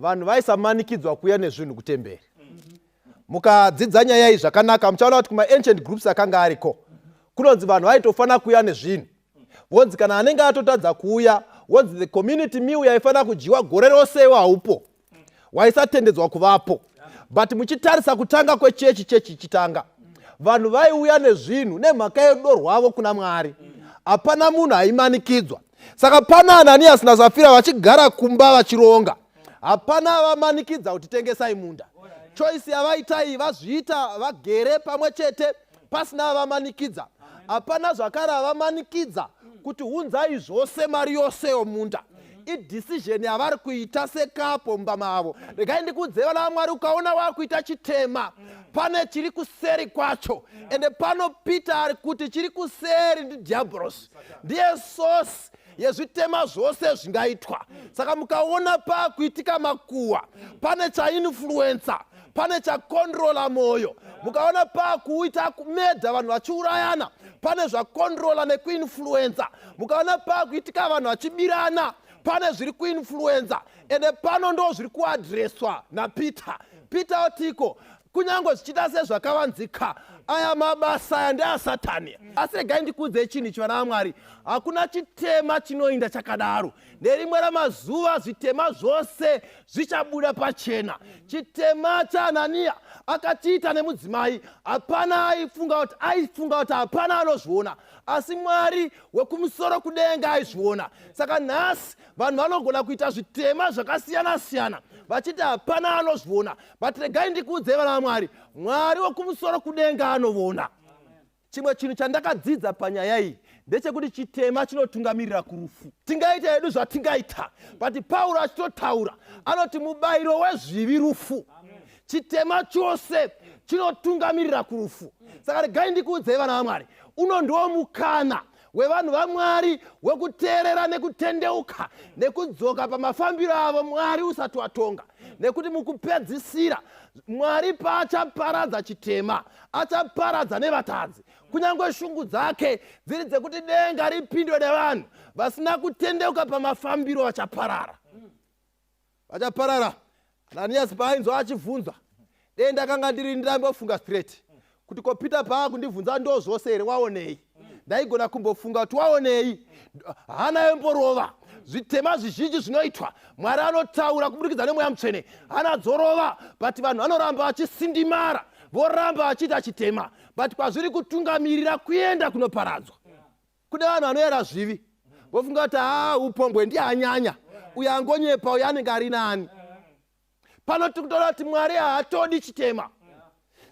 vanhu vaisamanikidzwa kuuya nezvinhu kutemberi. Mukadzidza nyaya iyi zvakanaka muchaona kuti kuma ancient groups akanga ariko kunonzi vanhu vaitofana kuuya nezvinhu. Wonzi kana anenge atotadza kuuya, wonzi the community meal yaifana kudyiwa gore rose haupo. Waisatendedzwa kuvapo. But muchitarisa kutanga kwechechi chitanga. Vanhu vaiuya nezvinhu nemhaka yerudo rwavo kuna Mwari. Hapana munhu aimanikidzwa. Saka pana Ananias naSafira vachigara kumba vachironga. Hapana vamanikidza kuti tengesai munda. Choice yavaita iyi vazviita vagere pamwe chete pasina vamanikidza. Hapana zvakare vamanikidza kuti unzai zvose mari yose yomunda. Decision yavari kuita sekapo mumba mavo. Regai ndikudze vana vaMwari ukaona wakuita chitema pane chiri kuseri kwacho. Ende pano Peter ari kuti chiri kuseri ndi diabolos. Ndiye source yezvitema zvose zvingaitwa. Saka mukaona pakuitika makuwa pane chainfluencer, pane chakontrola moyo. Mukaona pakuita kumedha vanhu vachiurayana pane zvakontrola nekuinfluencer. Mukaona pakuitika vanhu vachibirana pane zviri kuinfluenza. Ende pano ndo zviri kuadreswa naPeter. Peter otiko kunyange zvichida sezvakavanzika aya mabasa aya ndeaSatani. Asi regai ndikudze chinhu chivana vaMwari, hakuna chitema chinoinda chakadaro. Nerimwe ramazuva zvitema zvose zvichabuda pachena. Chitema chaAnania akachiita nemudzimai, hapana aifunga kuti hapana anozviona, asi Mwari wekumusoro kudenga aizviona. Saka nhasi vanhu vanogona kuita zvitema zvakasiyana siyana vachiti hapana anozviona. But regai ndikudze vana vaMwari, Mwari wekumusoro kudenga anoona. Chimwe chinhu chandakadzidza panyaya iyi ndechekuti chitema chinotungamirira kurufu. Tingaita hedu zvatingaita, but Pauro achitotaura anoti mubayiro wezvivi rufu. Chitema chose chinotungamirira kurufu. Saka regai ndikudze vana vaMwari, uno ndiwo mukana wevanhu vaMwari wekuteerera nekutendeuka nekudzoka pamafambiro avo Mwari usati watonga. Nekuti mukupedzisira Mwari paachaparadza chitema achaparadza nevatadzi. Kunyange shungu dzake dziri dzekuti denga ripindwe nevanhu vasina kutendeuka pamafambiro vachaparara. Vachaparara. Ananias paainzwa achibvunzwa, denda kanga ndiri ndirambofunga straight kuti ko Peter paakundibvunza ndo zvose here waonei. Ndaigona kumbofunga kuti waonei. Hana yemborova. Zvitema zvizhinji zvinoitwa Mwari anotaura kubudikidza neMweya Mutsvene hana dzorova, but vanhu vanoramba vachisindimara, voramba vachiita chitema, but kwazviri kutungamirira kuenda kunoparadzwa. Kune vanhu vanoera zvivi vofunga kuti upombwe ndiye anyanya, uyo angonyepa uyo anenge ari nani. Pano tikutoona kuti Mwari haatodi chitema.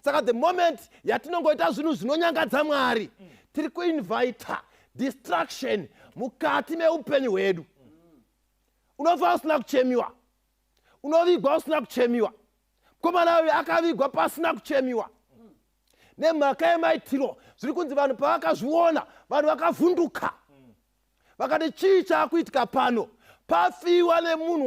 Saka the moment yatinongoita zvinhu zvinonyangadza Mwari, tiri kuinvita distraction mukati meupenyu hwedu. Unofa usina kuchemiwa, unovigwa usina kuchemiwa, mukomana uyu akavigwa pasina kuchemiwa. Nemhaka yemaitiro zviri kunzi vanhu pavakazviona vanhu vakavhunduka, vakati chii chaakuitika pano? Pafiwa nemunhu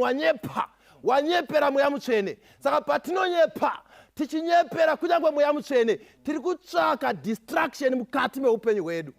wanyepera Mweya Mutsvene. Saka patinonyepa tichinyepera kunyange Mweya Mutsvene tiri kutsvaka distraction mukati meupenyu hwedu.